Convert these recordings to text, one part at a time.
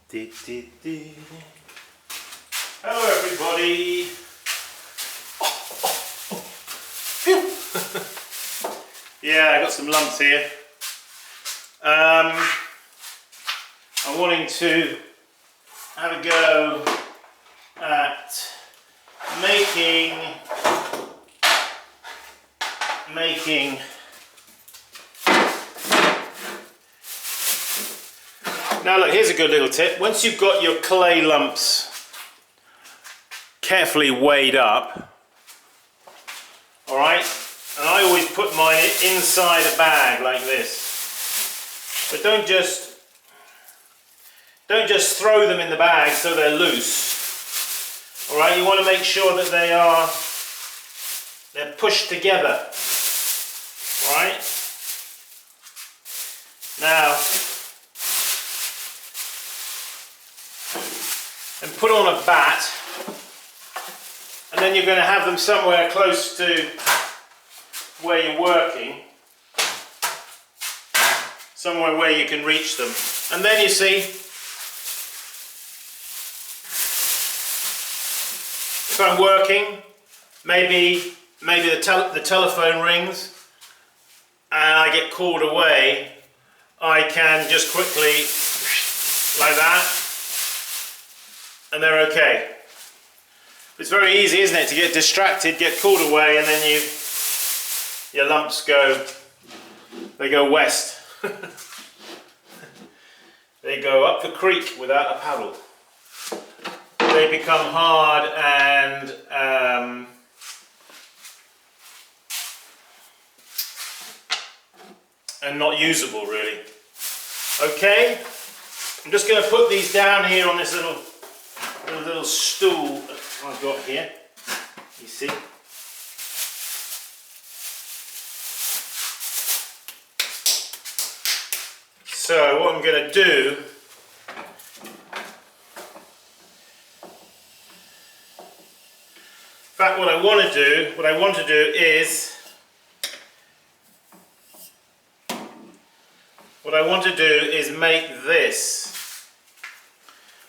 Hello everybody. Yeah, I got some lumps here. I'm wanting to have a go at making now look, here's a good little tip. Once you've got your clay lumps carefully weighed up, all right, and I always put mine inside a bag like this, but don't just throw them in the bag so they're loose. All right, you want to make sure that they're pushed together. All right, now and put on a bat, and then you're going to have them somewhere close to where you're working, somewhere where you can reach them. And then you see, if I'm working, maybe the telephone rings and I get called away, I can just quickly like that, and they're okay. It's very easy, isn't it, to get distracted, get called away, and then your lumps go west. They go up the creek without a paddle. They become hard and not usable, really. Okay, I'm just going to put these down here on this little stool I've got here. You see. So what I'm going to do, in fact, what I want to do is make this,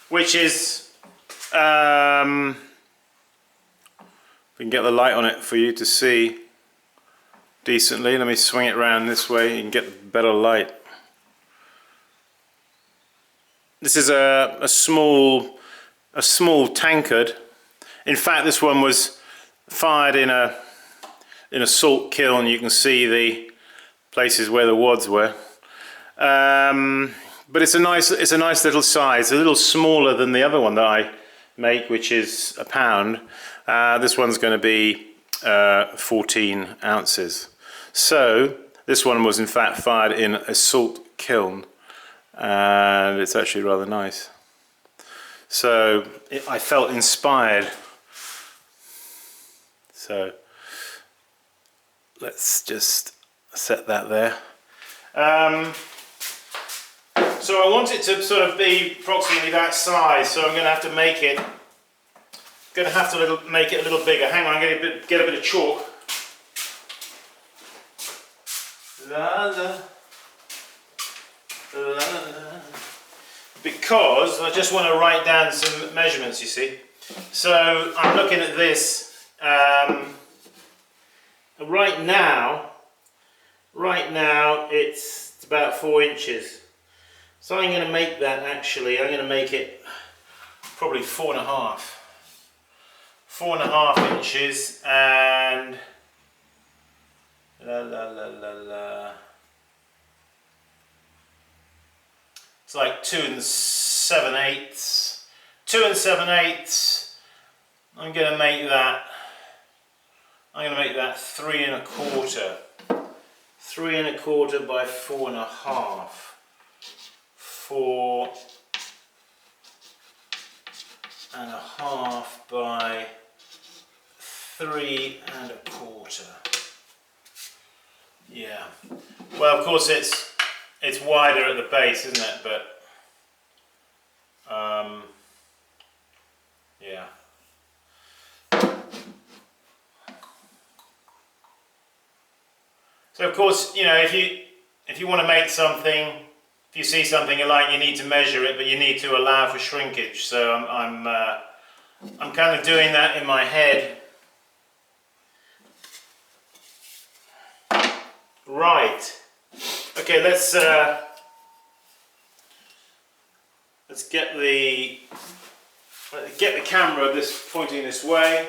which is, if we can get the light on it for you to see decently. Let me swing it around this way, you can get better light. This is a small tankard. In fact, this one was fired in a salt kiln. You can see the places where the wads were. But it's a nice little size. A little smaller than the other one that I make, which is a pound. This one's going to be 14 ounces. So this one was in fact fired in a salt kiln, and it's actually rather nice. So I felt inspired. So let's just set that there. So I want it to sort of be approximately that size, so I'm going to have to make it. Make it a little bigger. Hang on, I'm going to get a bit of chalk. La, la. La, la. Because I just want to write down some measurements, you see. So I'm looking at this. Right now it's about 4 inches. So I'm going to make that I'm going to make it probably 4.5. 4.5 inches, and it's like 2 7/8. 2 7/8. I'm going to make that 3 1/4. 3 1/4 by 4.5. 4 1/2 by 3 1/4. Yeah. Well, of course it's wider at the base, isn't it? But yeah. So of course, you know, if you want to make something, if you see something you like, you need to measure it, but you need to allow for shrinkage. So I'm kind of doing that in my head. Right. Okay, let's get the camera pointing this way,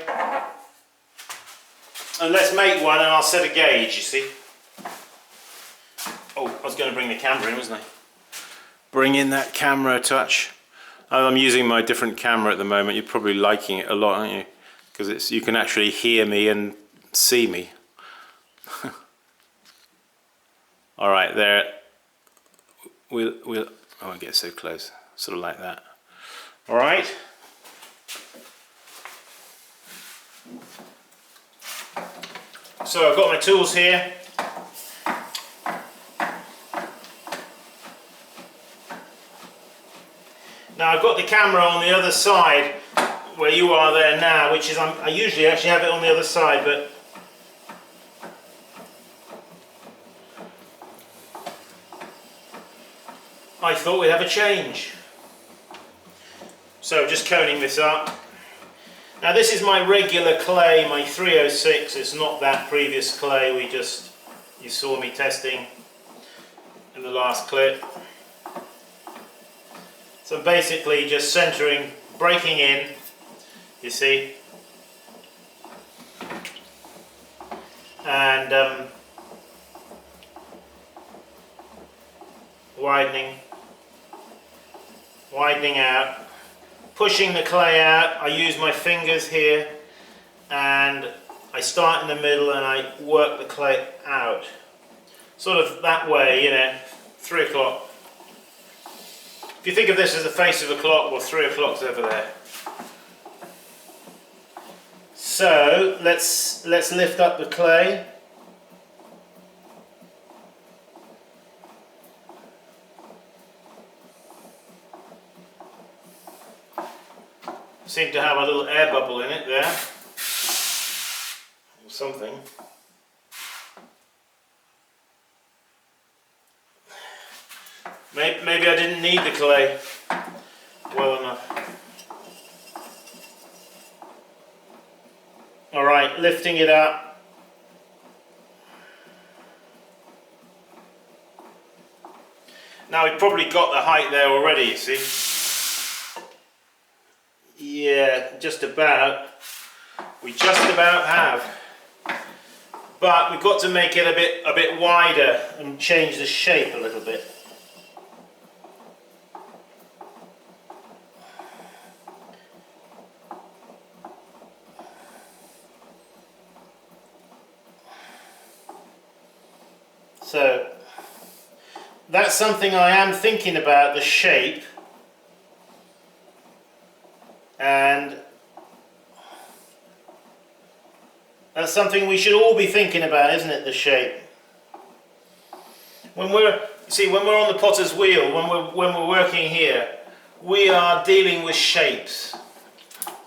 and let's make one, and I'll set a gauge. You see. Oh, I was going to bring the camera in, wasn't I? Bring in that camera a touch. I'm using my different camera at the moment. You're probably liking it a lot, aren't you? Because you can actually hear me and see me. All right, there. I won't get so close. Sort of like that. All right. So I've got my tools here. Now I've got the camera on the other side where you are there now, which is I usually actually have it on the other side, but I thought we'd have a change. So just coning this up. Now this is my regular clay, my 306. It's not that previous clay you saw me testing in the last clip. So I'm basically just centering, breaking in, you see, and widening out, pushing the clay out. I use my fingers here, and I start in the middle and I work the clay out, sort of that way, you know, 3 o'clock. If you think of this as the face of a clock, well, 3 o'clock's over there. So let's lift up the clay. Seem to have a little air bubble in it there, or something. Maybe I didn't need the clay well enough. Alright, lifting it up. Now we've probably got the height there already, you see. Yeah, just about. We just about have. But we've got to make it a bit wider and change the shape a little bit. So that's something I am thinking about, the shape, and that's something we should all be thinking about, isn't it, the shape? When we're on the potter's wheel, when we're working here, we are dealing with shapes.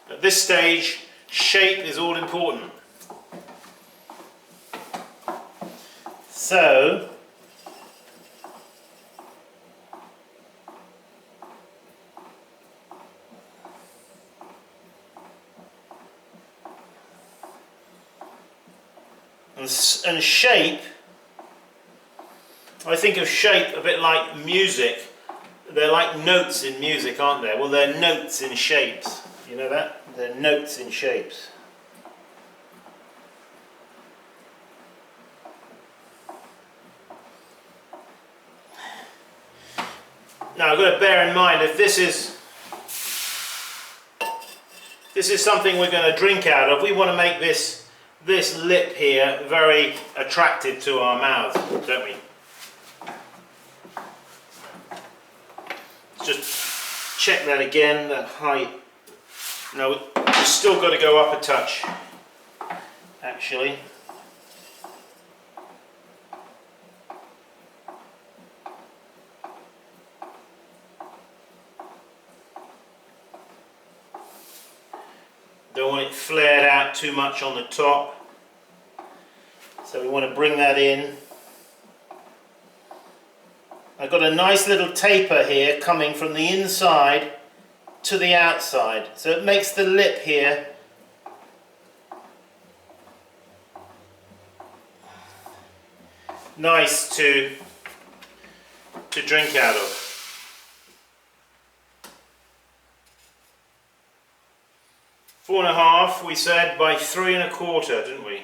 At this stage, shape is all important. So and shape, I think of shape a bit like music. They're like notes in music, aren't they? Well, they're notes in shapes. You know that? They're notes in shapes. Now I've got to bear in mind, if this is something we're going to drink out of, we want to make this lip here very attractive to our mouth, don't we? Just check that again, that height. No, we've still got to go up a touch, actually. Don't want it flared out too much on the top, so we want to bring that in. Of got a nice little taper here coming from the inside to the outside, so it makes the lip here nice to drink out of. 4.5 we said by 3.25, didn't we?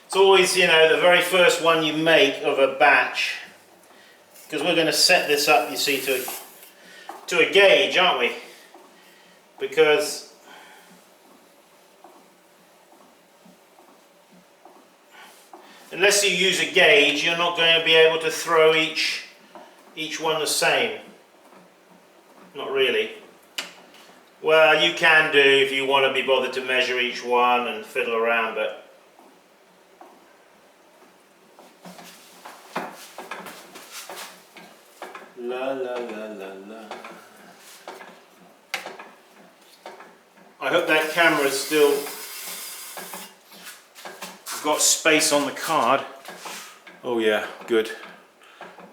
It's always, you know, the very first one you make of a batch, because we're going to set this up, you see, to a gauge, aren't we? Because unless you use a gauge, you're not going to be able to throw each one the same. Not really. Well, you can do if you want to be bothered to measure each one and fiddle around, but la la la la la. I hope that camera's still got space on the card. Oh yeah, good.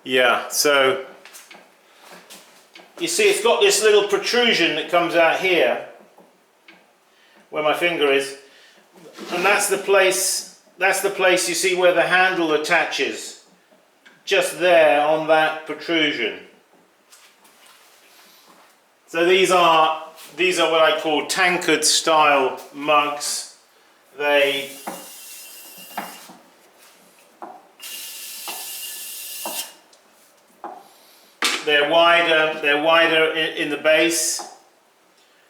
Yeah, so you see it's got this little protrusion that comes out here where my finger is, and that's the place you see where the handle attaches, just there on that protrusion. So these are what I call tankard style mugs. They're wider in the base,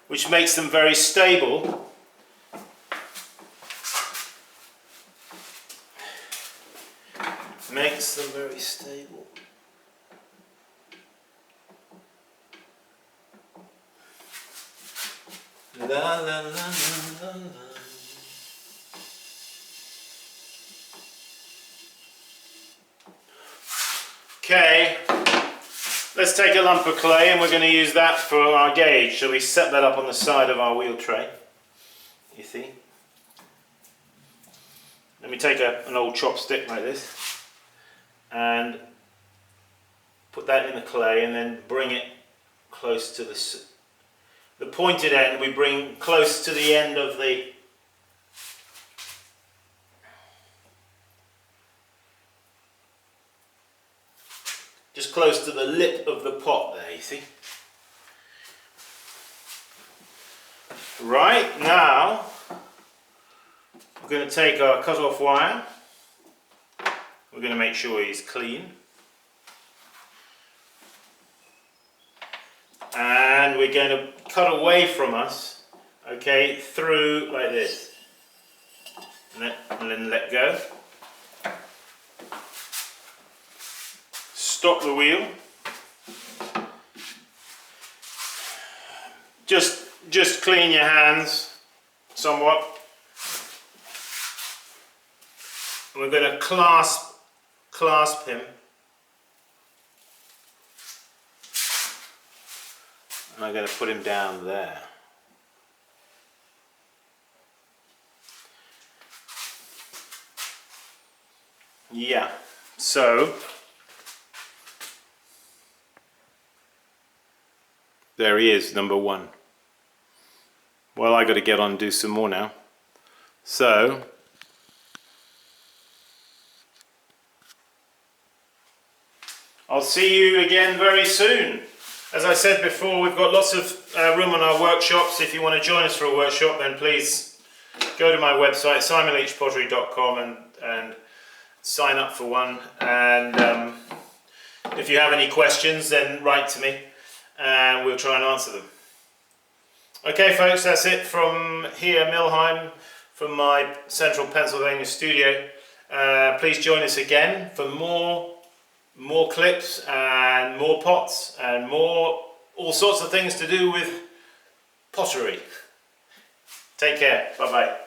which makes them very stable. Makes them very stable. La la la la la la. Okay, let's take a lump of clay and we're going to use that for our gauge. So we set that up on the side of our wheel tray, you see. Let me take an old chopstick like this and put that in the clay and then bring it close to the pointed end. We bring close to the end of the just close to the lip of the pot there, you see. Right, now we're going to take our cut-off wire. We're going to make sure he's clean. And we're going to cut away from us, okay, through like this. And then let go. Stop the wheel. Just clean your hands somewhat. And we're going to clasp him. And I'm going to put him down there. Yeah, so there he is, number one. Well, I got to get on and do some more now. So I'll see you again very soon. As I said before, we've got lots of room on our workshops. If you want to join us for a workshop, then please go to my website, simonleachpottery.com, and sign up for one. And if you have any questions, then write to me and we'll try and answer them. Okay folks, that's it from here, Millheim, from my central Pennsylvania studio. Please join us again for more clips and more pots and all sorts of things to do with pottery. Take care, bye bye.